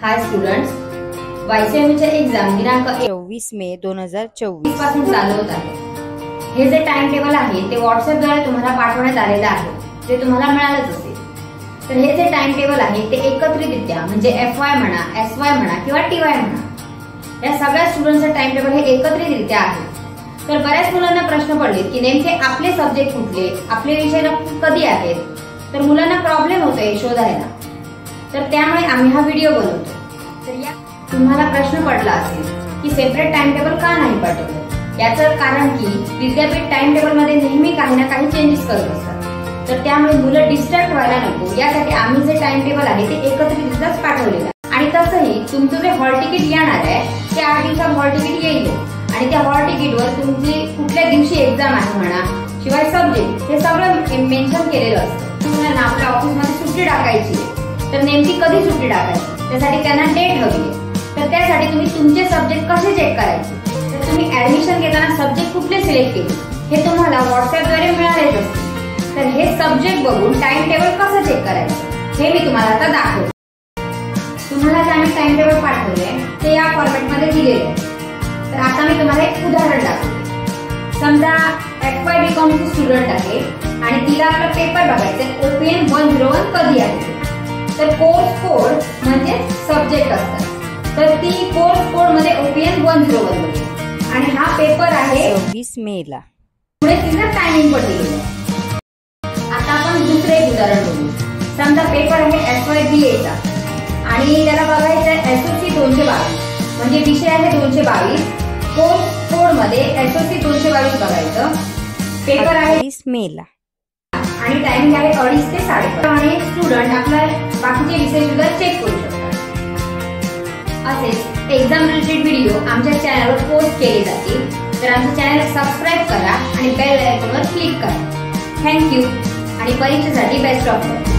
हाय students, वायसीएमच्या exam दिनांक 24 मे 2024 पासून चालू होत आहे। हे जे टाइम टेबल आहे ते WhatsApp द्वारे तुम्हाला पाठवण्यात आलेलं आहे, ते तुम्हाला मिळालंच असेल। तर हे जे टाइम टेबल आहे ते एकत्रितरित्या म्हणजे FY म्हणा, SY म्हणा किंवा TY म्हणा, या सगळ्या स्टुडंट्सचं टाइम टेबल हे एकत्रितरित्या आहे। तर बऱ्याच मुलांना प्रश्न पडले की नेमके आपले सब्जेक्ट कुठले, आपले विषय कधी आहेत, तर मुलांना प्रॉब्लेम होतोय शोधायला। तर त्यामुळे आम्ही हा व्हिडिओ बनवतो। तर या तुम्हाला प्रश्न पडला असेल की सेपरेट टाइम टेबल का नाही पाठवलं, याचं कारण की विद्यापीठ टाइम टेबल मध्ये नेहमी काही ना काही चेंजेस करत असतात। तर त्यामुळे मुलं डिस्ट्रॅक्ट व्हायला नको यासाठी आम्ही जे टाइम टेबल आहे ते एकत्रितच पाठवलेलं आहे। आणि तसंही तुमचं जे हॉल तिकीट येणार आहे त्या 8 दिवसात हॉल तिकीट येईल आणि त्या हॉल तिकीटवर तुमची कुठल्या दिवशी एक्झाम आहे म्हणा, शिवाय सब्जेक्ट हे सगळं मेन्शन केलेलं असतं। तुम्हाला आपल्या ऑफिसमध्ये सुट्टी टाकायची, तर नेमकी कधी सुट्टी टाकायची त्यासाठी त्यांना डेट हवी आहे। तर त्यासाठी तुम्ही तुमचे सब्जेक्ट कसे चेक करायचे, तर तुम्ही ऍडमिशन घेताना सब्जेक्ट कुठले सिलेक्ट केले हे तुम्हाला WhatsApp द्वारे मिळालेच असते। तर हे सब्जेक्ट बघून टाइम टेबल कसं चेक करायचं हे मी तुम्हाला आता दाखवते। तुम्हाला जे आम्ही टाइम टेबल पाठवले ते या फॉर्मॅटमध्ये दिलेले आहे। तर आता मी तुम्हाला एक उदाहरण दाखवते। समजा FY BCom ची स्टुडंट आहे आणि तिला आपला पेपर बघायचा आहे, OPN 101 कधी आहे। तर कोर्स कोड म्हणजे सब्जेक्ट असतात, तर ती कोर्स कोड मध्ये OPN 101 मध्ये आणि हा पेपर आहे 24 मे ला। पुढे तिचं टायमिंग पण दिलेलं आहे। आता आपण दुसरे एक उदाहरण बघू। समजा पेपर आहे FY BA चा आणि त्याला बघायचं आहे SOC 222 म्हणजे विषय आहे 222, कोर्स कोड मध्ये SOC 222 बघायचं। पेपर आहे 30 मे ला आणि टायमिंग आहे 2:30 ते 5:30 आणि स्टुडंट आपला बाकीचे विषय सुद्धा चेक करू शकतात। असेच एक्झाम रिलेटेड व्हिडिओ आमच्या चॅनलवर पोस्ट केले जातील, तर आमच्या चॅनल सबस्क्राईब करा आणि बेल आयकॉनवर क्लिक करा। थँक्यू आणि परीक्षेसाठी बेस्ट ऑफ लक।